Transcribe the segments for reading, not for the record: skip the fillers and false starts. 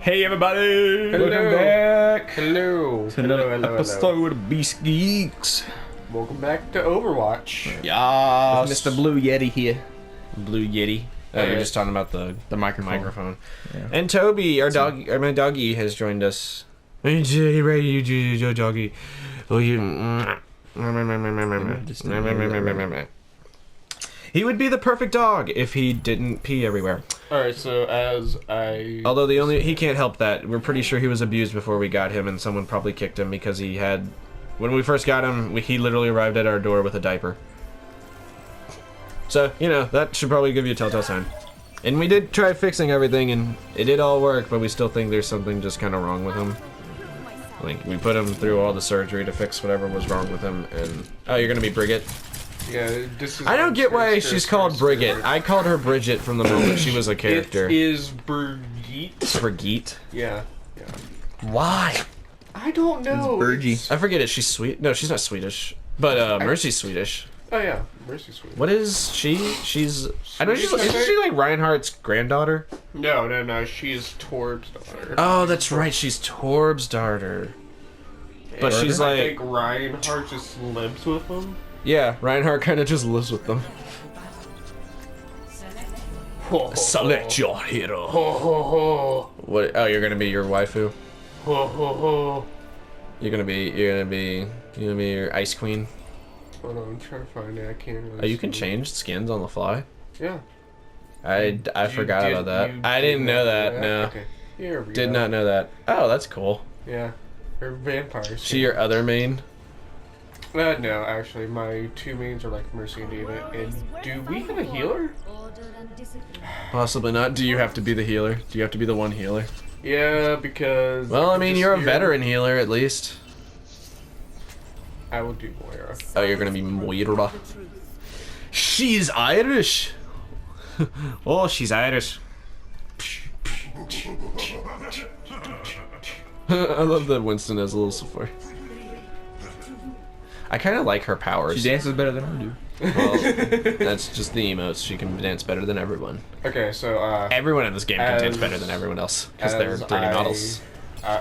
Hey everybody! Hello. Welcome back! Hello. To another Hello. episode of Beast Geeks. Welcome back to Overwatch. Yes! Mr. Blue Yeti here. Blue Yeti. We're just talking about the microphone. Yeah. And Toby, our dog, my doggy, has joined us. Hey, you doggy. Oh, you. He would be the perfect dog if he didn't pee everywhere. Alright, so as I... Although he can't help that. We're pretty sure he was abused before we got him, and someone probably kicked him because he had... When we first got him, he literally arrived at our door with a diaper. So, you know, that should probably give you a telltale sign. And we did try fixing everything, and it did all work, but we still think there's something just kind of wrong with him. Like, we put him through all the surgery to fix whatever was wrong with him, and... Oh, you're gonna be Brigitte? Yeah, this is... I don't get why she's called Brigitte. I called her Bridget from the moment she was a character. It is Brigitte. Brigitte? Yeah. Why? I don't know. It's I forget it. She's sweet. No, she's not Swedish. But Mercy's Swedish. Oh yeah, Mercy's sweet. What is she? She's... I know isn't she like Reinhardt's granddaughter? No, she's Torb's daughter. Oh, that's right. She's Torb's daughter. But And she's I like... think Reinhart just lives with them. Yeah, Reinhart kind of just lives with them. Select your hero. What? Oh, you're gonna be your waifu. You're gonna be your ice queen. Hold on, I'm trying to find it. I can't really Oh, you can see. change skins on the fly. Yeah. I forgot about that. I didn't know that. No, Okay. Here we did go. not know that. Oh, that's cool. Yeah. They're vampires. She your other main? No, actually, my two mains are like Mercy and David. And do we have a healer? Possibly not. Do you have to be the healer? Do you have to be the one healer? Yeah, because... Well, I mean, just you're a hear- veteran healer at least. I will do Moira. Oh, you're gonna be Moira. She's Irish. Oh, she's Irish. I love that Winston has a little support. I kind of like her powers. She dances better than I do. Well, that's just the emotes. She can dance better than everyone. Okay, so, Everyone in this game can dance As- better than everyone else because they're as 3D models.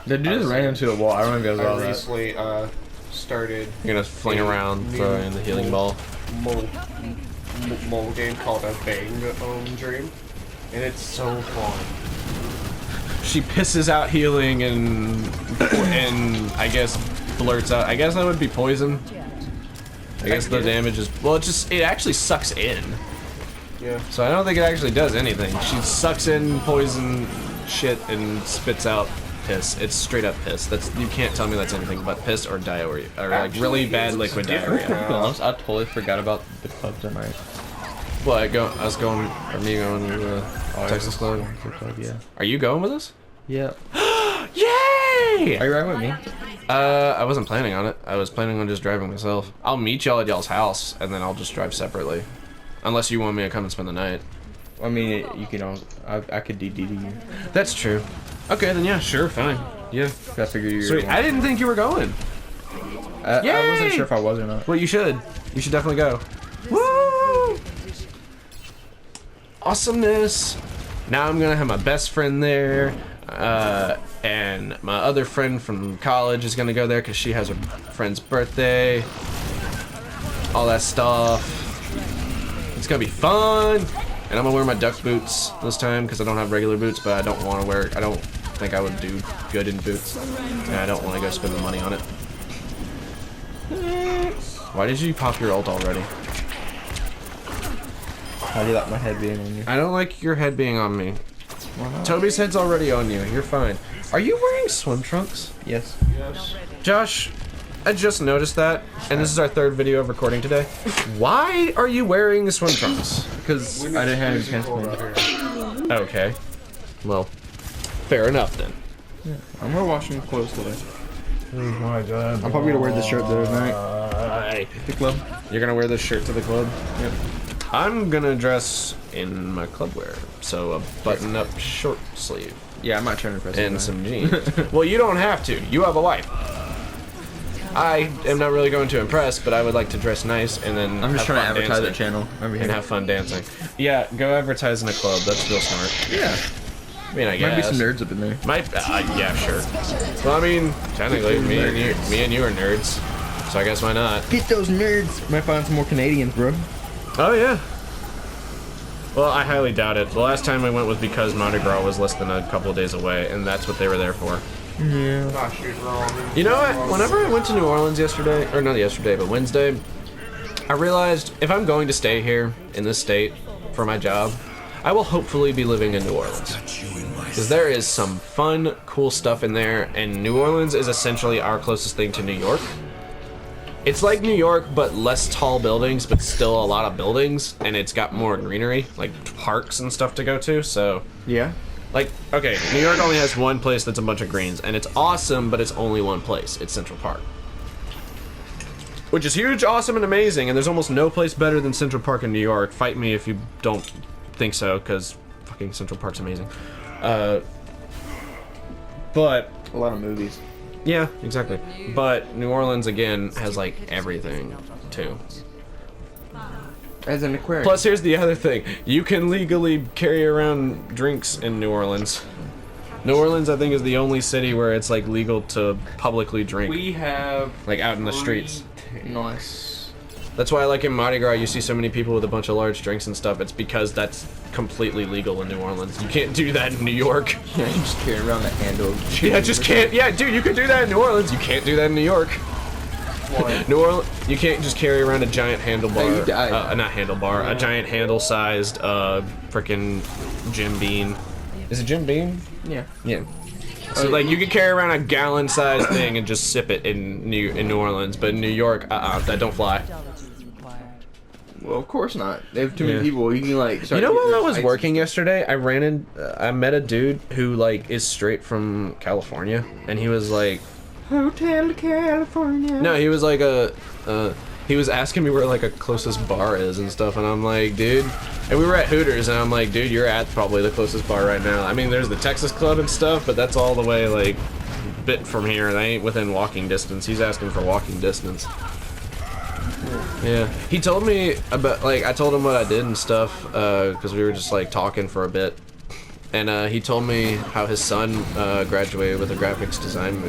The dude just ran into a wall. I don't know if you guys saw I that. recently, started You're gonna fling around, throw in the healing ball. mobile game called a Bang Dream. And it's so fun. She pisses out healing and I guess blurts out. I guess that would be poison. I guess the damage is it actually sucks in. Yeah. So I don't think it actually does anything. She sucks in poison shit and spits out piss. It's straight up piss. You can't tell me that's anything but piss or diarrhea or like really Actually, bad it's liquid different. diarrhea. To be honest, I totally forgot about the club tonight. Well, me going to the Texas Club. Yeah. Are you going with us? Yeah. Yay! Are you riding with me? I wasn't planning on it. I was planning on just driving myself. I'll meet y'all at y'all's house, and then I'll just drive separately. Unless you want me to come and spend the night. I mean, you can also. I could DD you. That's true. Okay, then yeah, sure, fine. Yeah. I figured you were Sweet. going. I didn't think you were going. I wasn't Yay! sure if I was or not. Well, you should. You should definitely go. Woo! Awesomeness. Now I'm gonna have my best friend there. And my other friend from college is gonna go there because she has her friend's birthday. All that stuff. It's gonna be fun. And I'm gonna wear my duck boots this time because I don't have regular boots, but I don't want to wear. I don't think I would do good in boots, and I don't want to go spend the money on it. Why did you pop your ult already? How do you like my head being on you? I don't like your head being on me. Toby's head's already on you. You're fine. Are you wearing swim trunks? Yes. Yes. Josh, I just noticed that, and this is our third video of recording today. Why are you wearing swim trunks? Because I didn't have any chance Hold to on make it. here. Okay. Well, fair enough then. Yeah. I'm gonna wash some clothes today. Oh my god. I'm probably gonna wear this shirt the night. The club. You're gonna wear this shirt to the club? Yep. I'm gonna dress in my club wear, so a button-up short sleeve Yeah, I might try to impress you and tonight. some jeans. Well, you don't have to. You have a wife. I am not really going to impress, but I would like to dress nice and then I'm just have trying to fun advertise dancing that channel over and here. have fun dancing. Yeah, go advertise in a club. That's real smart. Yeah. I mean, I Might be guess. some nerds up in there. Yeah, sure. Well, I mean, technically, me and you are nerds, so I guess why not? Get those nerds. Might find some more Canadians, bro. Oh yeah. Well, I highly doubt it. The last time I went was because Mardi Gras was less than a couple of days away, and that's what they were there for. Yeah. Not shoot wrong. You know what? Whenever I went to New Orleans yesterday, or not yesterday, but Wednesday, I realized if I'm going to stay here in this state for my job, I will hopefully be living in New Orleans. Because there is some fun, cool stuff in there, and New Orleans is essentially our closest thing to New York. It's like New York, but less tall buildings, but still a lot of buildings, and it's got more greenery, like parks and stuff to go to, so... Yeah. Like, okay, New York only has one place that's a bunch of greens, and it's awesome, but it's only one place. It's Central Park. Which is huge, awesome, and amazing, and there's almost no place better than Central Park in New York. Fight me if you don't think so, because fucking Central Park's amazing. But... A lot of movies. Yeah, exactly. But New Orleans, again, has, like, everything, too. As an aquarium. Plus, here's the other thing. You can legally carry around drinks in New Orleans. New Orleans, I think, is the only city where it's, like, legal to publicly drink. We have Like, out in the streets. Nice. That's why, like, in Mardi Gras, you see so many people with a bunch of large drinks and stuff. It's because that's completely legal in New Orleans. You can't do that in New York. Yeah, you just carry around the handle. Yeah, just can't. Yeah, dude, you can do that in New Orleans. You can't do that in New York. one. New Orleans, you can't just carry around a giant handlebar. Hey, you died. Not handlebar, a giant handle-sized, frickin' Jim Beam. Is it Jim Beam? Yeah. Yeah. So like you can carry around a gallon-sized thing and just sip it in New Orleans, but in New York, that don't fly. Well, of course not. They have too many Yeah. people. You can like. You know when I was working yesterday, I met a dude who like is straight from California, and he was like, Hotel California. no, he was like he was asking me where like a closest bar is and stuff, and I'm like, dude, and we were at Hooters, and I'm like, dude, you're at probably the closest bar right now. I mean, there's the Texas Club and stuff, but that's all the way like bit from here. They ain't within walking distance. He's asking for walking distance. Yeah, he told me about, like, I told him what I did and stuff, because we were just, like, talking for a bit, and, he told me how his son, graduated with a graphics design,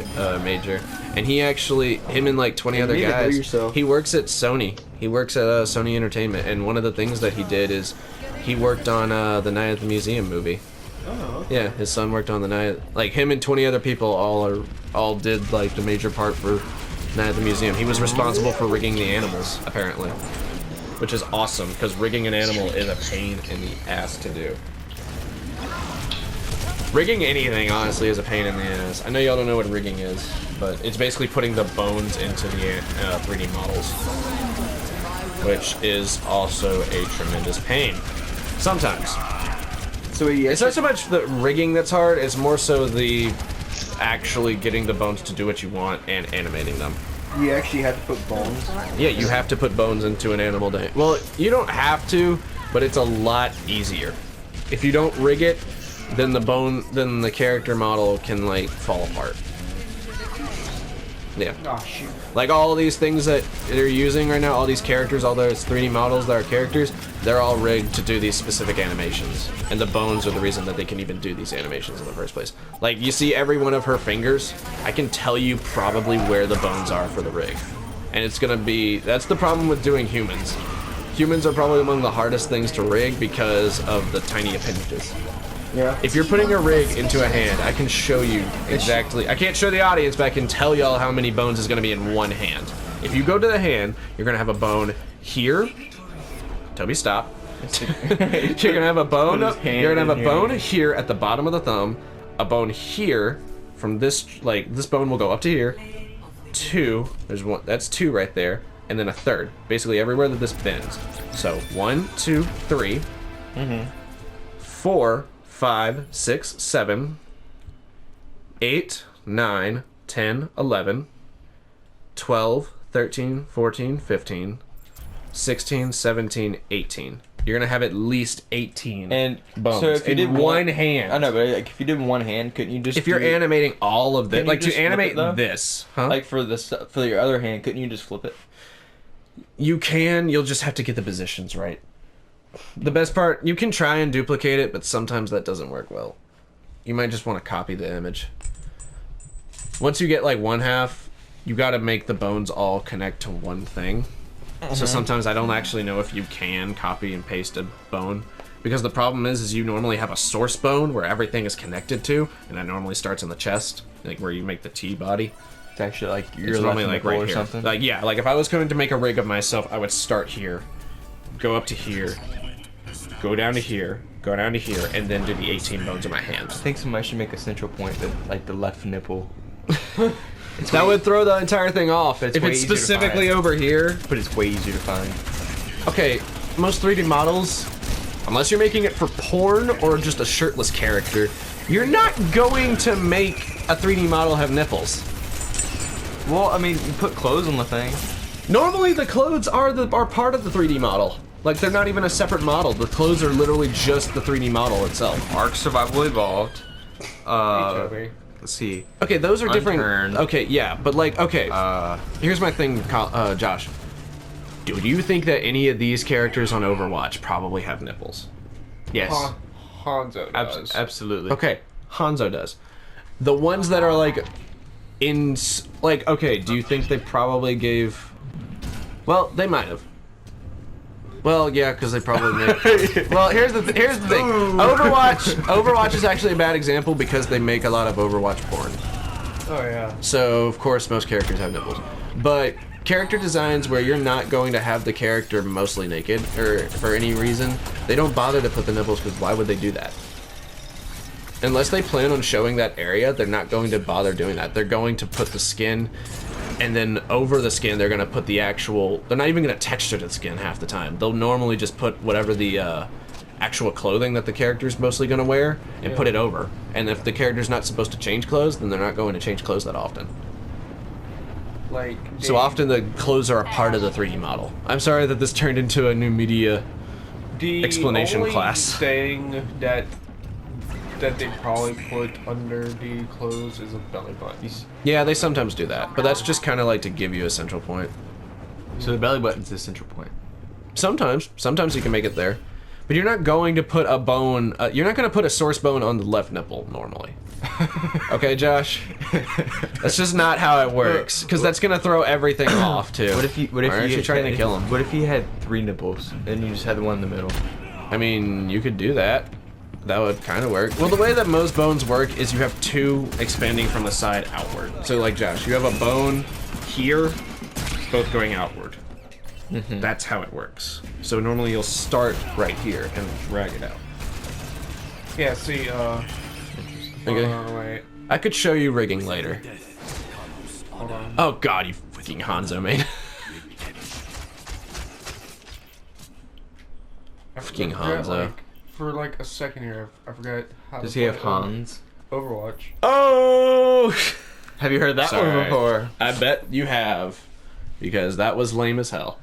major, and he actually, him and, like, 20 other guys, he works at Sony, Sony Entertainment, and one of the things that he did is, he worked on, the Night at the Museum movie. Oh, okay. Yeah, his son worked on the Night, like, him and 20 other people all did, like, the major part for Night at the Museum. He was responsible for rigging the animals, apparently. Which is awesome, because rigging an animal is a pain in the ass to do. Rigging anything, honestly, is a pain in the ass. I know y'all don't know what rigging is, but it's basically putting the bones into the 3D models. Which is also a tremendous pain. Sometimes. So It's not so much the rigging that's hard, it's more so the actually getting the bones to do what you want and animating them. you actually have to put bones. Yeah, you have to put bones into an animal to... Well, you don't have to, but it's a lot easier. If you don't rig it, then the character model can, like, fall apart. Yeah. Oh, shoot. Like, all these things that they're using right now, all these characters, all those 3D models that are characters, they're all rigged to do these specific animations. And the bones are the reason that they can even do these animations in the first place. Like, you see every one of her fingers, I can tell you probably where the bones are for the rig. And it's gonna be... That's the problem with doing humans. Humans are probably among the hardest things to rig because of the tiny appendages. Yeah. If you're putting a rig into a hand, I can show you exactly. I can't show the audience, but I can tell y'all how many bones is going to be in one hand. If you go to the hand, you're going to have a bone here. Toby, stop. You're going to have a bone. You're going to have a bone here at the bottom of the thumb. A bone here from this, like, this bone will go up to here. Two. There's one. That's two right there. And then a third. Basically everywhere that this bends. So 1, 2, 3. 4, 5, 6, 7, 8, 9, 10, 11, 12, 13, 14, 15, 16, 17, 18. You're gonna have at least 18 And bones so if you in did one hand. I know, but like if you did one hand, couldn't you just? If you're animating all of this, Can you like to just flip animate it, though? this, huh? Like for your other hand, couldn't you just flip it? You can, you'll just have to get the positions right. The best part, you can try and duplicate it, but sometimes that doesn't work well. you might just want to copy the image. Once you get like one half, you got to make the bones all connect to one thing. So sometimes I don't actually know if you can copy and paste a bone, because the problem is you normally have a source bone where everything is connected to, and that normally starts in the chest, like where you make the T body. It's actually like It's you're normally like right or here. something. Like yeah, like if I was going to make a rig of myself, I would start here, go up to here, go down to here, go down to here, and then do the 18 bones in my hands. I think somebody should make a central point that like the left nipple. That would throw the entire thing off. It's If way it's easier to specifically find. over here. But it's way easier to find. Okay, most 3D models, unless you're making it for porn or just a shirtless character, you're not going to make a 3D model have nipples. Well, I mean, you put clothes on the thing. Normally the clothes are part of the 3D model. Like they're not even a separate model. The clothes are literally just the 3D model itself. Ark Survival Evolved. Hey, Toby. Let's see. Okay, those are different. Unturned. Okay, yeah, but like, okay. Here's my thing, Josh. Do you think that any of these characters on Overwatch probably have nipples? Yes. Hanzo does. Absolutely. Okay, Hanzo does. The ones that are like okay, do you think they probably gave? Well, they might have. Well, yeah, because they probably make. Well, here's the thing. Overwatch is actually a bad example because they make a lot of Overwatch porn. Oh yeah. So of course most characters have nipples, but character designs where you're not going to have the character mostly naked or for any reason, they don't bother to put the nipples because why would they do that? Unless they plan on showing that area, they're not going to bother doing that. They're going to put the skin, and then over the skin they're going to put the actual, they're not even going to texture the skin half the time. They'll normally just put whatever the actual clothing that the character's mostly going to wear and put it over. And if the character's not supposed to change clothes, then they're not going to change clothes that often. Like So often the clothes are a part of the 3D model. I'm sorry that this turned into a new media explanation only class. thing that they probably put under the clothes is a belly button. Yeah, they sometimes do that, but that's just kind of like to give you a central point. So the belly button's the central point. Sometimes you can make it there, but you're not going to put a bone. You're not going to put a source bone on the left nipple normally. Okay, Josh. That's just not how it works, because that's going to throw everything off too. What if you trying to kill him? What if you had 3 nipples and you just had the one in the middle? I mean, you could do that. That would kind of work. Well, the way that most bones work is you have 2 expanding from the side outward. So like Josh, you have a bone here, both going outward. That's how it works. So normally you'll start right here and drag it out. Yeah. See. Okay. Wait. I could show you rigging later. Hold on. Oh god, you freaking Hanzo, man. Freaking forgot, Hanzo. like, for like a second here, I forgot how. Does to he have play Hans? Overwatch. Oh! Have you heard that one Sorry. before? I bet you have. Because that was lame as hell.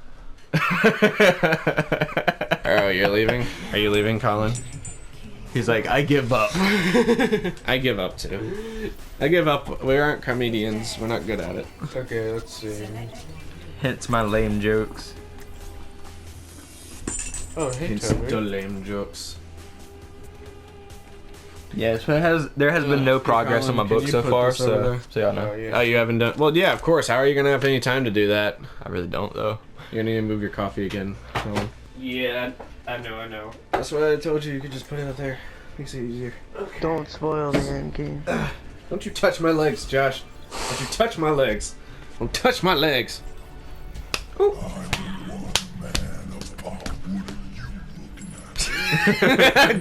Oh, you're leaving? Are you leaving, Colin? He's like, I give up. I give up too. I give up. We aren't comedians. We're not good at it. Okay, let's see. Hence my lame jokes. Oh, hey, It's Toby. the lame jokes. Yes, but there has been no progress on my Colin, book can you so put far, this over there? so y'all know. Oh, yeah. Oh, you haven't done... Well, yeah, of course. How are you going to have any time to do that? I really don't though. You're going to need to move your coffee again. Colin. Yeah, I know. That's what I told you. You could just put it up there. Makes it easier. Don't spoil the end game. Don't you touch my legs, Josh. Don't you touch my legs. Don't touch my legs. Ooh.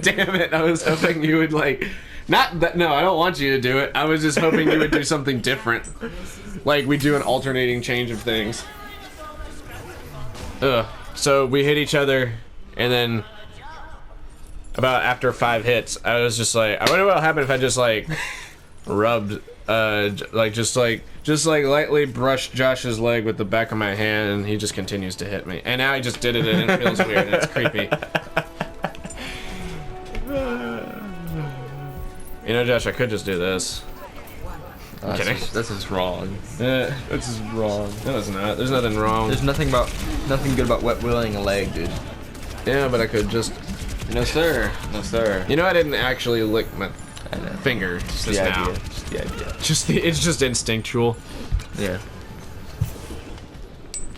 Damn it. I was hoping you would like... Not that... No, I don't want you to do it. I was just hoping you would do something different. Like we do an alternating change of things. Ugh. So we hit each other, and then about after 5 hits, I was just like, I wonder what would happen if I just like rubbed, just lightly brushed Josh's leg with the back of my hand, and he just continues to hit me. And now he just did it, and it feels weird, and it's creepy. You know, Josh, I could just do this. That's kidding. This is wrong. This is wrong. No, it's not. There's nothing wrong. There's nothing good about wet willing a leg, dude. Yeah, but I could just... No sir. No sir. You know, I didn't actually lick my... finger just The now. idea. Just the idea. It's just instinctual. Yeah.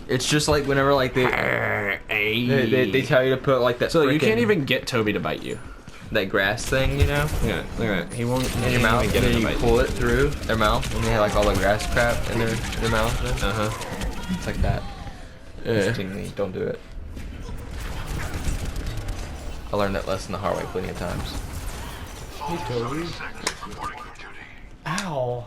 It's just like whenever like they tell you to put like that. So you can't frickin- even get Toby to bite you. that grass thing, you know, Yeah, look at that. He won't in your mouth, get and him then to you bite pull it through their mouth, and they have like all the grass crap in their mouth. It's like that. Interestingly, don't do it. I learned that lesson the hard way plenty of times. Hey, Toby. Ow.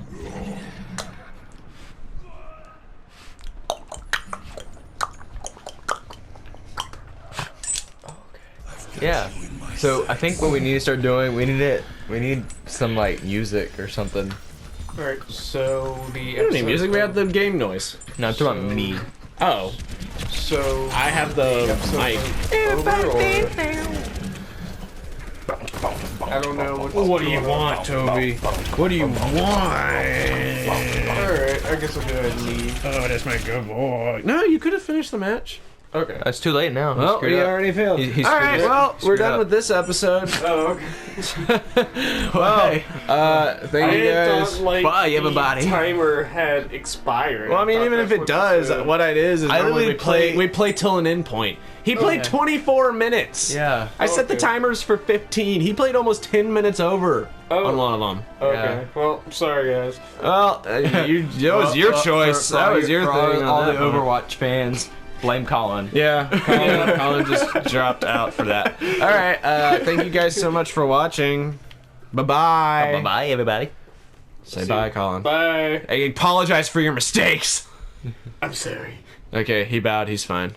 Yeah. So I think what we need to start doing, we need some like music or something. Alright, so the We don't need music. We have the game noise. No, I'm talking about me. Oh, So I have the mic. I don't know What do you want, Toby? What do you want? Alright, I guess I'll go ahead and leave. Oh, that's my good boy. No, you could have finished the match. Okay. It's too late now. Well, Screwed he up. already failed. He All right, screwed up. well, we're Screwed done up. with this episode. Oh, okay. Well, thank you guys. thought, like, Bye, the everybody. timer had expired. Well, I mean, thought even if that's it what does, this said. what it is I normally literally we play till an end point. He played 24 minutes. Yeah. I set the Okay. timers for 15. He played almost 10 minutes over on one of them. Okay. Well, sorry guys. Well, that was your choice. That was your thing. All on the that one. Overwatch fans, blame Colin. Yeah, Colin just dropped out for that. All right, thank you guys so much for watching. Bye-bye. Bye-bye, everybody. Say bye, Colin. Bye. I apologize for your mistakes. I'm sorry. Okay, he bowed. He's fine.